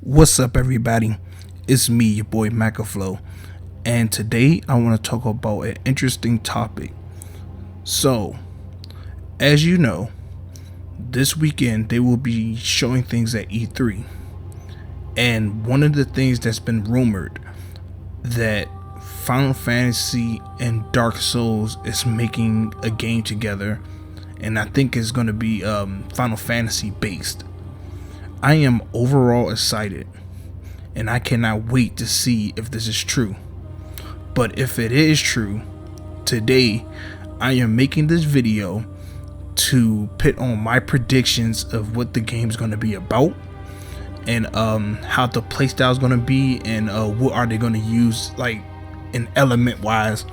What's up, everybody? It's me, your boy Macaflow, and today I want to talk about an interesting topic. So, as you know, this weekend they will be showing things at E3, and one of the things that's been rumored that Final Fantasy and Dark Souls is making a game together, and I think it's going to be Final Fantasy based. I am overall excited, and I cannot wait to see if this is true. But if it is true, today I am making this video to put on my predictions of what the game is going to be about, and how the playstyle is going to be, and what are they going to use, like, in element wise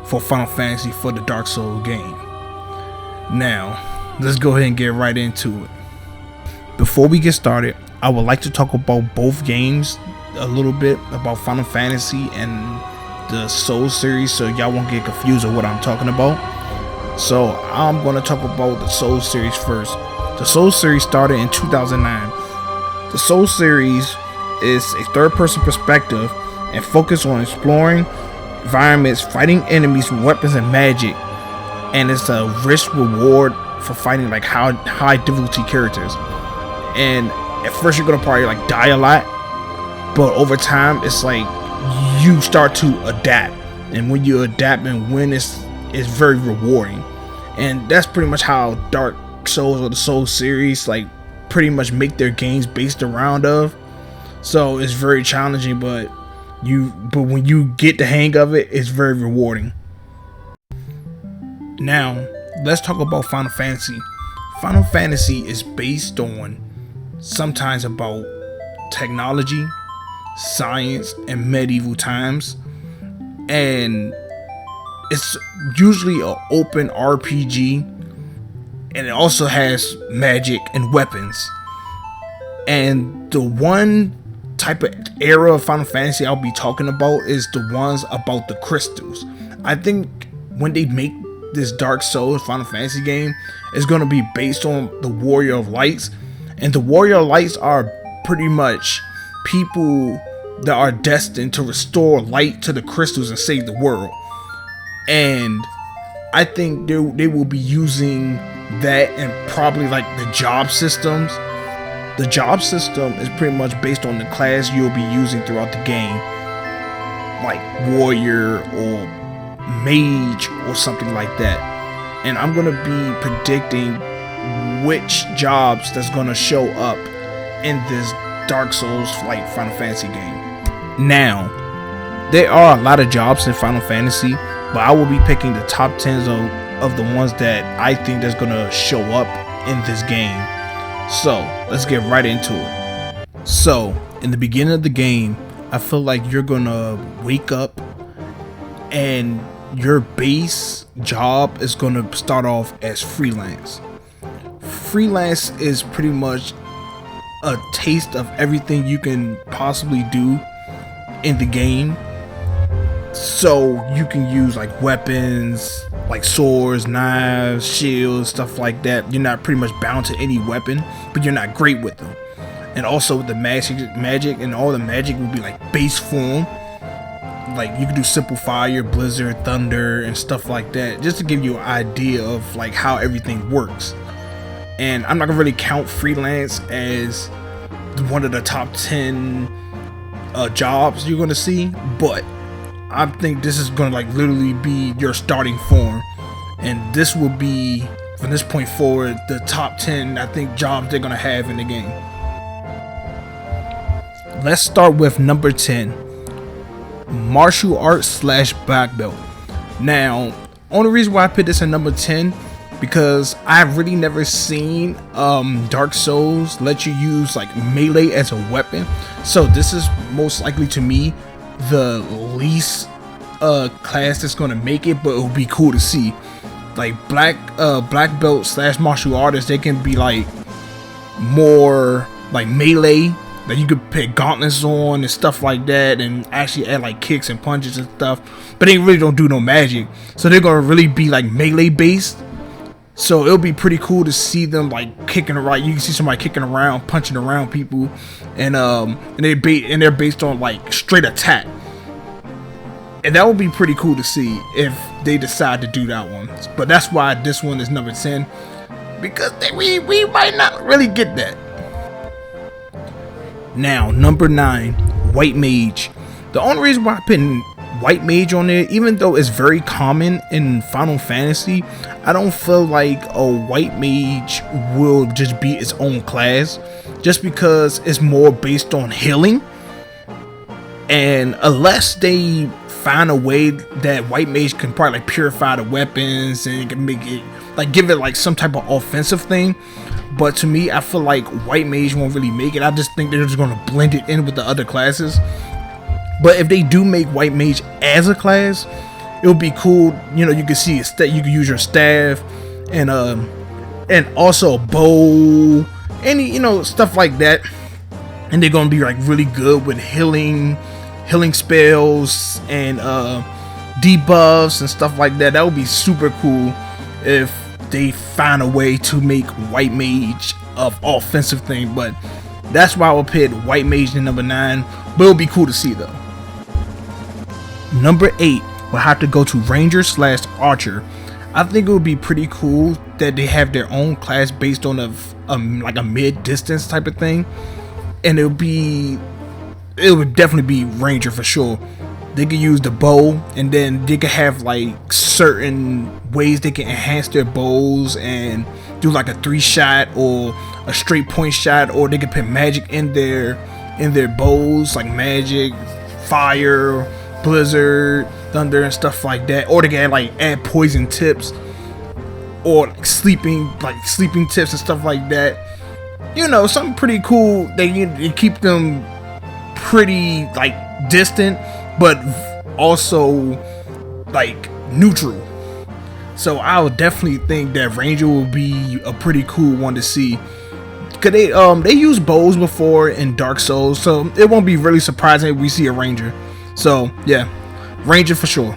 for Final Fantasy for the Dark Souls game. Now, let's go ahead and get right into it. Before we get started, I would like to talk about both games a little bit, about Final Fantasy and the Soul series, so y'all won't get confused with what I'm talking about. So I'm going to talk about the Soul series first. The Soul series started in 2009. The Soul series is a third-person perspective and focus on exploring environments, fighting enemies with weapons and magic, and it's a risk reward for fighting like high difficulty characters. And at first you're gonna probably like die a lot, but over time it's like you start to adapt, and when you adapt and win, it's very rewarding. And that's pretty much how Dark Souls or the Soul series like pretty much make their games based around of. So it's very challenging, but when you get the hang of it, it's very rewarding. Now let's talk about Final Fantasy. Final Fantasy is based on sometimes about technology, science, and medieval times, and it's usually an open RPG, and it also has magic and weapons. And the one type of era of Final Fantasy I'll be talking about is the ones about the crystals. I think when they make this Dark Souls Final Fantasy game, it's going to be based on the Warrior of Lights. And the Warrior of Lights are pretty much people that are destined to restore light to the crystals and save the world. And I think they will be using that, and probably like the job systems. The job system is pretty much based on the class you'll be using throughout the game, like warrior or mage or something like that. And I'm going to be predicting which jobs that's going to show up in this Dark Souls like Final Fantasy game. Now, there are a lot of jobs in Final Fantasy, but I will be picking the top 10s of the ones that I think that's going to show up in this game. So let's get right into it. So in the beginning of the game, I feel like you're going to wake up and your base job is going to start off as freelance. Freelance is pretty much a taste of everything you can possibly do in the game. So you can use like weapons, like swords, knives, shields, stuff like that. You're not pretty much bound to any weapon, but you're not great with them. And also with the magic and all the magic will be like base form. Like you can do simple fire, blizzard, thunder, and stuff like that, just to give you an idea of like how everything works. And I'm not gonna really count freelance as one of the top 10 jobs you're gonna see, but I think this is gonna like literally be your starting form, and this will be from this point forward the top 10 I think jobs they're gonna have in the game. Let's start with number 10, martial arts / black belt. Now, only reason why I put this in number 10 because I've really never seen Dark Souls let you use like melee as a weapon. So this is most likely to me the least class that's gonna make it, but it would be cool to see. Like black belt / martial artists, they can be like more like melee, that you could put gauntlets on and stuff like that, and actually add like kicks and punches and stuff, but they really don't do no magic, so they're gonna really be like melee based. So it'll be pretty cool to see them like kicking around. You can see somebody kicking around, punching around people, and they're based on like straight attack. And that would be pretty cool to see if they decide to do that one. But that's why this one is number 10, because we might not really get that. Now, number 9, White Mage. The only reason why I put White Mage on there, even though it's very common in Final Fantasy, I don't feel like a White Mage will just be its own class, just because it's more based on healing. And unless they find a way that White Mage can probably like purify the weapons and can make it like give it like some type of offensive thing, but to me I feel like White Mage won't really make it. I just think they're just going to blend it in with the other classes. But if they do make White Mage as a class, it'll be cool. You know, you can see you can use your staff and also a bow, any, you know, stuff like that. And they're gonna be like really good with healing spells and debuffs and stuff like that. That would be super cool if they find a way to make White Mage of offensive thing. But that's why I would put White Mage in number 9. But it'll be cool to see though. Number 8 will have to go to Ranger / Archer. I think it would be pretty cool that they have their own class based on like a mid-distance type of thing, and it would definitely be Ranger for sure. They could use the bow, and then they could have like certain ways they can enhance their bows and do like a 3-shot or a straight point shot, or they could put magic in their bows, like magic, fire, blizzard, thunder, and stuff like that. Or they can like add poison tips, or like sleeping tips and stuff like that. You know, something pretty cool. They keep them pretty like distant, but also like neutral. So I would definitely think that Ranger will be a pretty cool one to see. Cause they used bows before in Dark Souls, so it won't be really surprising if we see a Ranger. So yeah, Ranger for sure.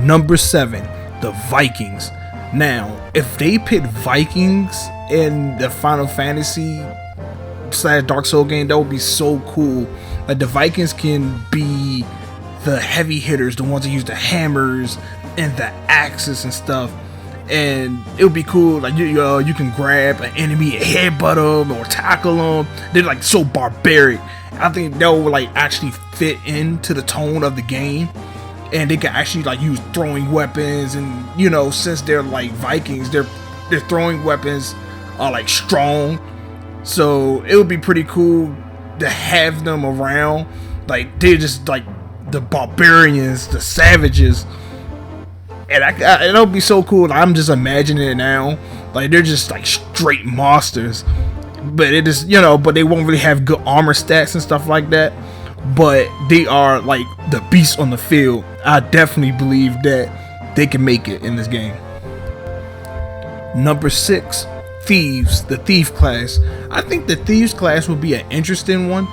Number 7, the Vikings. Now, if they put Vikings in the Final Fantasy / Dark Souls game, that would be so cool. Like the Vikings can be the heavy hitters, the ones that use the hammers and the axes and stuff. And it would be cool. Like you can grab an enemy and headbutt them or tackle them. They're like so barbaric. I think that would like actually fit into the tone of the game, and they can actually like use throwing weapons. And you know, since they're like Vikings, their throwing weapons are like strong, so it would be pretty cool to have them around. Like they're just like the barbarians, the savages, and it'll be so cool. I'm just imagining it now. Like they're just like straight monsters. But it is, you know, but they won't really have good armor stats and stuff like that. But they are like the beasts on the field. I definitely believe that they can make it in this game. Number 6, Thieves, the Thief class. I think the Thieves class would be an interesting one.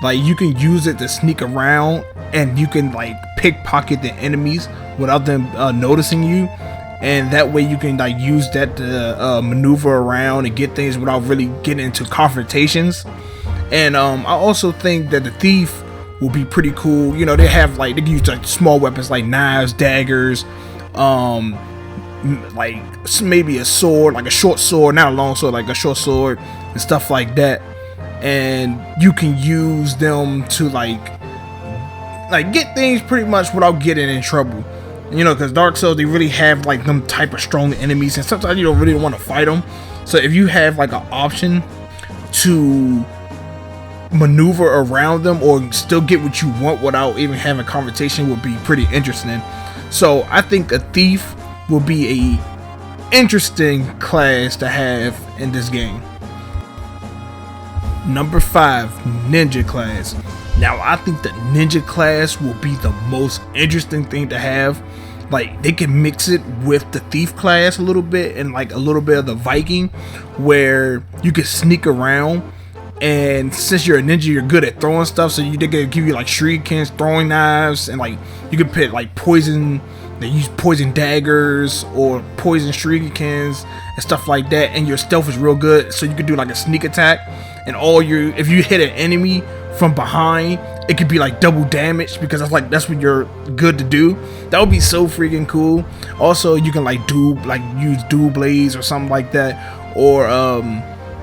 Like you can use it to sneak around, and you can like pickpocket the enemies without them noticing you. And that way you can like use that to maneuver around and get things without really getting into confrontations. And I also think that the Thief will be pretty cool. You know, they can use like small weapons like knives, daggers, like maybe a sword, like a short sword, not a long sword, like a short sword and stuff like that. And you can use them to like get things pretty much without getting in trouble. You know, because Dark Souls, they really have like them type of strong enemies, and sometimes you don't really want to fight them. So if you have like an option to maneuver around them or still get what you want without even having a conversation, would be pretty interesting. So I think a Thief will be a interesting class to have in this game. Number 5, Ninja class. Now I think the Ninja class will be the most interesting thing to have. Like they can mix it with the Thief class a little bit, and like a little bit of the Viking, where you can sneak around. And since you're a ninja, you're good at throwing stuff, so they can give you like shurikens, throwing knives, and like you can put like poison They use poison daggers or poison shurikens and stuff like that, and your stealth is real good, so you can do like a sneak attack, and if you hit an enemy from behind, it could be like double damage, because that's what you're good to do. That would be so freaking cool. Also, you can use dual blades or something like that, or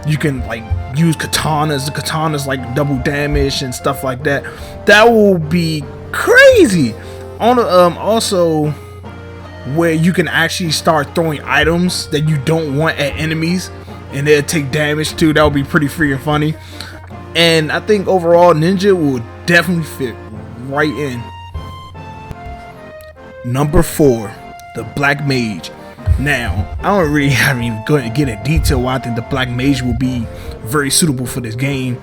you can like use katanas. The katanas like double damage and stuff like that. That will be crazy. On also, where you can actually start throwing items that you don't want at enemies, and they'll take damage too. That would be pretty freaking funny. And I think overall, Ninja will definitely fit right in. Number 4, the Black Mage. Now, I don't really have even going to get in detail why I think the Black Mage will be very suitable for this game.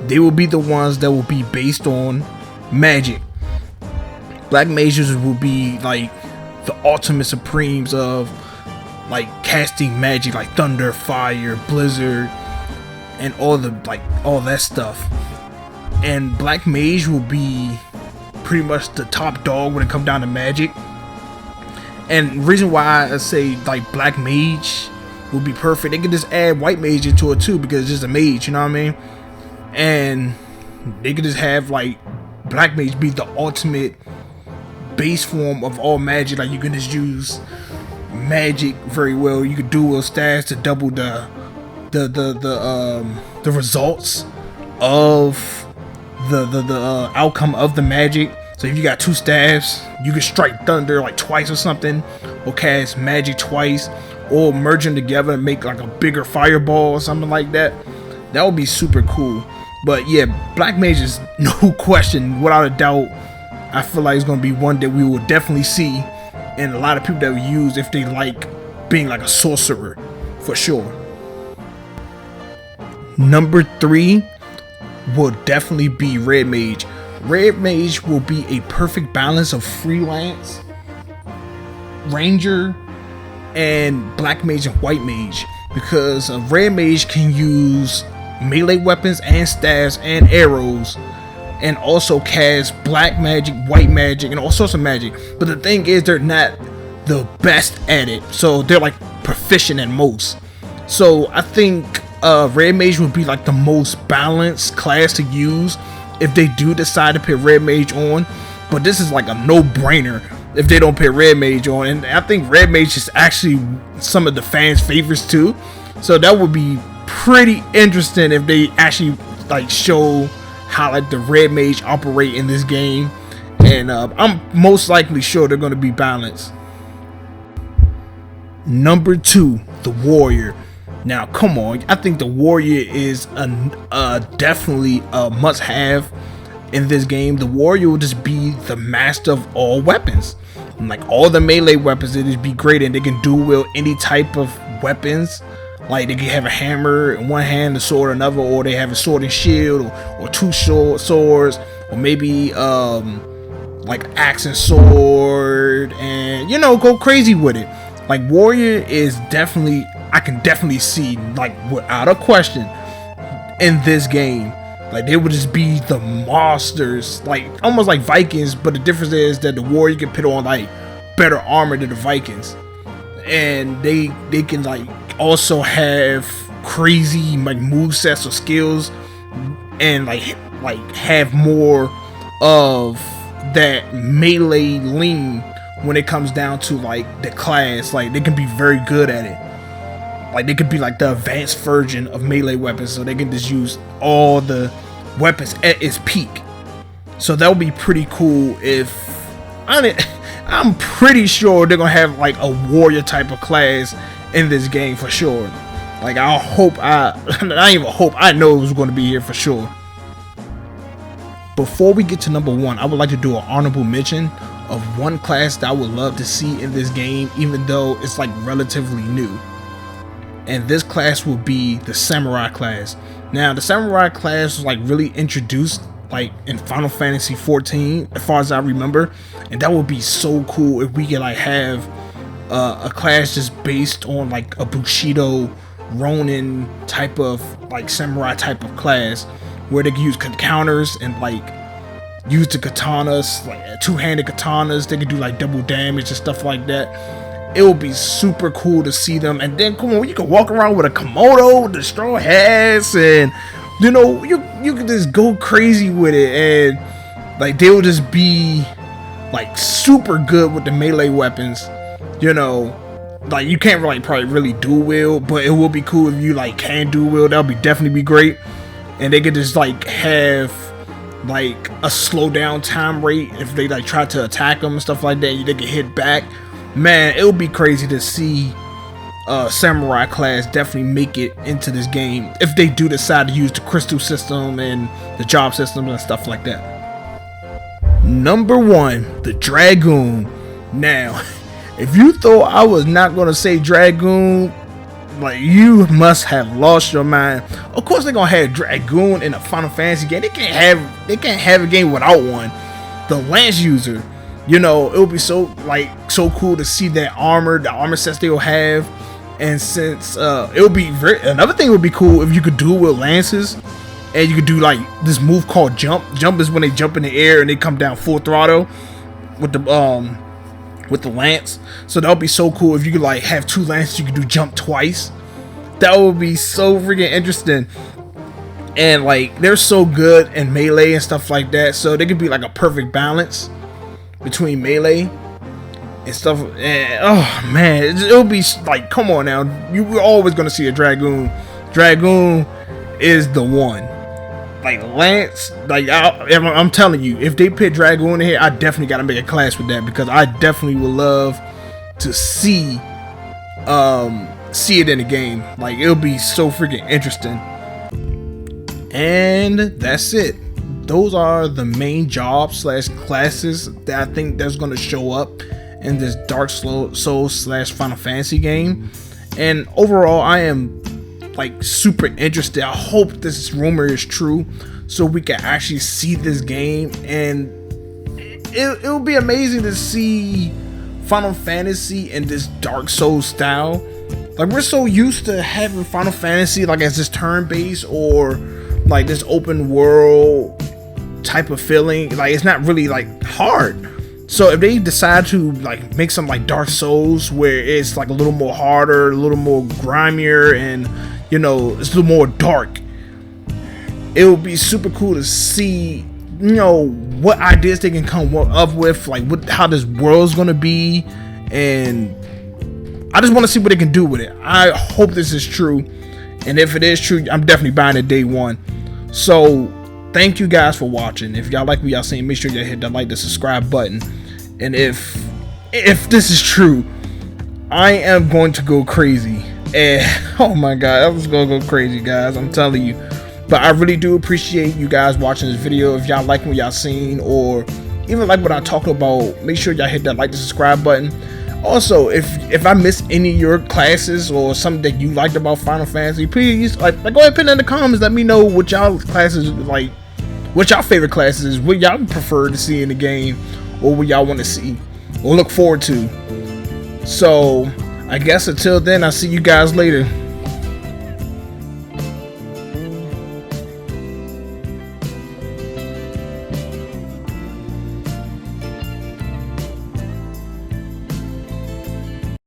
They will be the ones that will be based on magic. Black Mages will be like the ultimate supremes of like casting magic, like thunder, fire, blizzard, and all that stuff. And Black Mage will be pretty much the top dog when it comes down to magic. And the reason why I say like Black Mage will be perfect, they can just add White Mage into it too, because it's just a mage, you know what I mean? And they could just have like Black Mage be the ultimate base form of all magic. Like you can just use magic very well. You could dual stats to double the results of the outcome of the magic. So if you got 2 staffs, you can strike thunder like twice or something, or cast magic twice, or merge them together and make like a bigger fireball or something like that. That would be super cool. But yeah, Black Mage is no question, without a doubt, I feel like it's going to be one that we will definitely see, and a lot of people that will use if they like being like a sorcerer, for sure. Number 3 will definitely be Red Mage. Red Mage will be a perfect balance of freelance, ranger, and Black Mage and White Mage, because a Red Mage can use melee weapons and staffs and arrows, and also cast black magic, white magic, and all sorts of magic. But the thing is, they're not the best at it, so they're like proficient at most. So I think Red Mage would be like the most balanced class to use if they do decide to put Red Mage on. But this is like a no-brainer if they don't put Red Mage on, and I think Red Mage is actually some of the fans' favorites too. So that would be pretty interesting if they actually like show how like the Red Mage operate in this game, and I'm most likely sure they're going to be balanced. Number 2, the Warrior. Now, come on, I think the Warrior is definitely a must-have in this game. The Warrior will just be the master of all weapons, like all the melee weapons. It just be great, and they can dual wield any type of weapons. Like they can have a hammer in one hand, a sword in another, or they have a sword and shield, or 2 swords, or maybe like axe and sword, and go crazy with it. Like Warrior is definitely, I can definitely see, like without a question, in this game. Like they would just be the monsters, like almost like Vikings, but the difference is that the Warrior can put on like better armor than the Vikings, and they can like also have crazy like movesets or skills, and like have more of that melee lean when it comes down to like the class. Like they can be very good at it. Like they could be like the advanced version of melee weapons, so they can just use all the weapons at its peak. So that would be pretty cool. I'm pretty sure they're gonna have like a warrior type of class in this game for sure. Like I know it was going to be here for sure. Before we get to number 1, I would like to do an honorable mention of one class that I would love to see in this game, even though it's like relatively new. And this class will be the Samurai class. Now the Samurai class was like really introduced like in Final Fantasy 14 as far as I remember, and that would be so cool if we could like have a class just based on like a Bushido Ronin type of like samurai type of class, where they can use counters and like use the katanas, like two-handed katanas. They can do like double damage and stuff like that. It will be super cool to see them. And then come on, you can walk around with a Komodo with the straw hats, and you know, you can just go crazy with it, and like they will just be like super good with the melee weapons. You know, like you can't probably really dual wield, but it will be cool if you like can dual wield. That would be definitely be great. And they could just like have like a slow down time rate if they like try to attack them and stuff like that. They can hit back. Man, it would be crazy to see samurai class definitely make it into this game if they do decide to use the crystal system and the job system and stuff like that. Number 1, the Dragoon. Now, if you thought I was not gonna say Dragoon, like, you must have lost your mind. Of course they're gonna have Dragoon in a Final Fantasy game. They can't have a game without one. The Lance user, you know, it would be so cool to see that armor, the armor sets they will have. And since it would be another thing would be cool if you could dual wield lances, and you could do like this move called jump. Jump is when they jump in the air and they come down full throttle with the lance. So that would be so cool if you could like have 2 lances, you could do jump twice. That would be so freaking interesting. And like they're so good in melee and stuff like that, so they could be like a perfect balance between melee and stuff. And oh man, it'll be like, come on now, you're always gonna see a Dragoon. Dragoon is the one. Like Lance, like I'm telling you, if they put Dragoon in here, I definitely gotta make a class with that, because I definitely would love to see it in the game. Like, it'll be so freaking interesting. And that's it. Those are the main jobs / classes that I think that's gonna show up in this Dark Souls / Final Fantasy game. And overall, I am like super interested. I hope this rumor is true, so we can actually see this game, and it'll be amazing to see Final Fantasy in this Dark Souls style. Like, we're so used to having Final Fantasy like as this turn-based or like this open world type of feeling. Like, it's not really like hard. So if they decide to like make something like Dark Souls where it's like a little more harder, a little more grimier, and you know, it's a little more dark, it would be super cool to see, you know, what ideas they can come up with, like how this world's gonna be. And I just want to see what they can do with it. I hope this is true, and if it is true, I'm definitely buying it day one. So thank you guys for watching. If y'all like what y'all seen, make sure y'all hit that like, the subscribe button. And if this is true, I am going to go crazy. And oh my god, I was gonna go crazy, guys, I'm telling you. But I really do appreciate you guys watching this video. If y'all like what y'all seen, or even like what I talk about, make sure y'all hit that like, the subscribe button. Also, if I missed any of your classes or something that you liked about Final Fantasy, please like go ahead and put it in the comments. Let me know what y'all classes, like what y'all favorite classes is, what y'all prefer to see in the game, or what y'all want to see or look forward to. So I guess until then, I'll see you guys later.